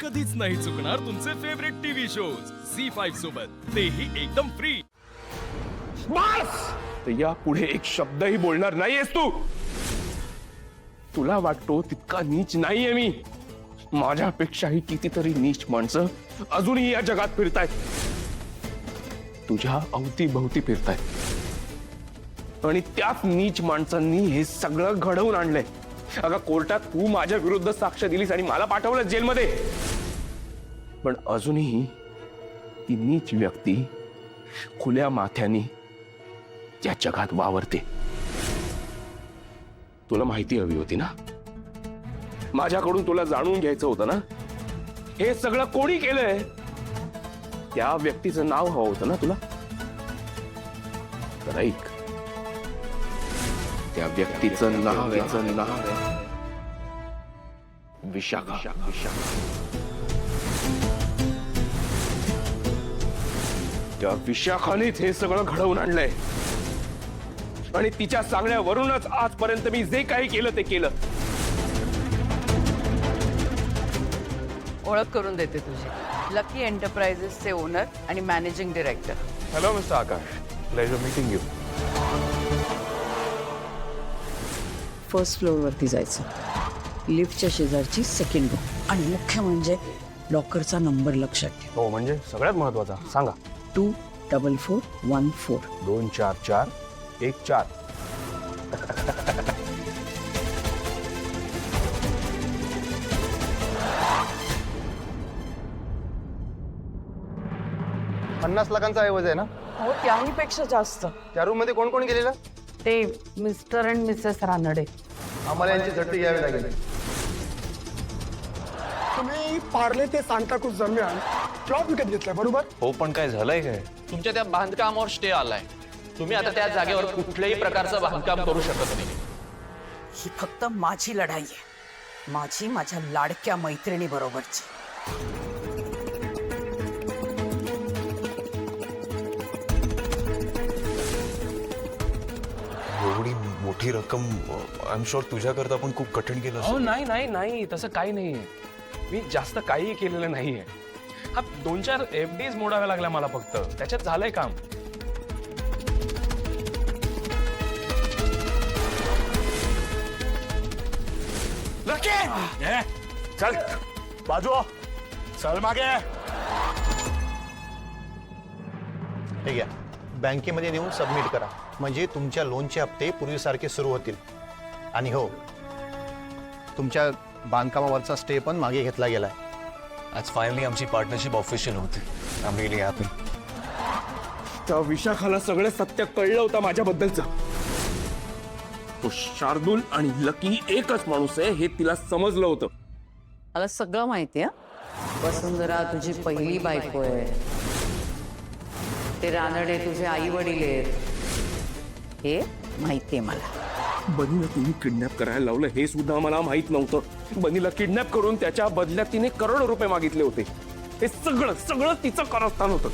कधीच नाही चुकणार तुमचे फेवरेट टीव्ही शोज झी5 सोबत, तेही एकदम फ्री। बस! तर या पुढे एक शब्दही बोलणार नाहीयेस तू। तुला वाटतो तितका नीच नाहीये मी। माझ्यापेक्षाही कितीतरी नीच माणसं अजूनही या जगात फिरतायत, तुझ्या अवतीभवती फिरतायत। आणि त्याच नीच माणसांनी हे सगळं घडवून आणलंय। अगं कोर्टात तू माझ्या विरुद्ध साक्ष दिलीस आणि मला पाठवलं जेलमध्ये, पण अजूनही ती नीच व्यक्ती खुल्या माथ्याने त्या जगात वावरते। तुला माहिती हवी होती ना, माझ्याकडून तुला जाणून घ्यायचं होतं ना, हे सगळं कोणी केलंय? त्या व्यक्तीचं नाव हवं होतं ना तुला? तर ऐक, त्या व्यक्तीचं नाव आहे विशाखा। त्या विशाखानेच हे सगळं घडवून आणलंय आणि तिच्या सांगण्यावरूनच आजपर्यंत मी जे काही केलं ते केलं। ओळख करून देते तुझी, लकी एंटरप्राइजेसचे ओनर आणि managing director. Hello mister Akash, pleasure meeting you. First floor वरती जायचं, लिफ्टच्या शेजारची सेकंड रूम, आणि मुख्य म्हणजे लॉकरचा नंबर लक्षात ठेव। हो, म्हणजे सगळ्यात महत्वाचा सांगा। 24414 24414। $50 लाखांचा ऐवज आहे ना? हो, त्याही पेक्षा जास्त। त्या रूम मध्ये कोण कोण गेलेलं? ते मिस्टर अँड मिसेस रानडे। आम्हाला यांची झटती घ्यावी लागेल। तुम्ही पार्ले ते सांताक्रूज दरम्यान प्लॉट विकत घेतलाय बरोबर? हो, पण काय झालंय काय? तुमच्या त्या बांधकामावर स्टे आलाय, तुम्ही आता त्या जागेवर कुठल्याही प्रकारचं बांधकाम करू शकत नाही। ही फक्त माझी लढाई आहे, माझी माझ्या लाडक्या मैत्रिणी बरोबरची। एवढी मोठी रक्कम आय एम शुअर तुझ्याकरता पण खूप कठीण केलं हो, नाही नाही नाही, तसं काही नाहीये। मी जास्त काही केलेलं नाहीये। हा 2-4 FDs मोडाव्या लागल्या मला, फक्त त्याच्यात झालंय काम। चल बाजू हो. चल मागे। हे घ्या, बँकेमध्ये नेऊन सबमिट करा, म्हणजे तुमच्या लोनचे हप्ते पूर्वीसारखे सुरू होतील। आणि हो, तुमच्या बांधकामावरचा स्टे पण मागे घेतला गेलाय। आज फायनली आमची पार्टनरशिप ऑफिशियल होती। I am really happy. त्या विशाखाला सगळं सत्य कळलं होतं माझ्याबद्दलचं। तो शार्दूल आणि लकी एकच माणूस आहे हे तिला समजलं होतं। मला सगळं माहिती आहे। वसुंधरा तुझी पहिली बायको आहे, ते रानडे तुझे आई वडील आहेत, हे माहितीये मला। बनीला तुम्ही किडनॅप करायला लावलं हे सुद्धा मला माहित नव्हतं। बनीला किडनॅप करून त्याच्या बदल्यात तिने करोडो रुपये मागितले होते। हे सगळं सगळं तिचं कारस्थान होतं।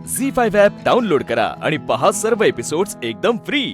झी5 ॲप डाउनलोड करा आणि पहा सर्व एपिसोड्स एकदम फ्री।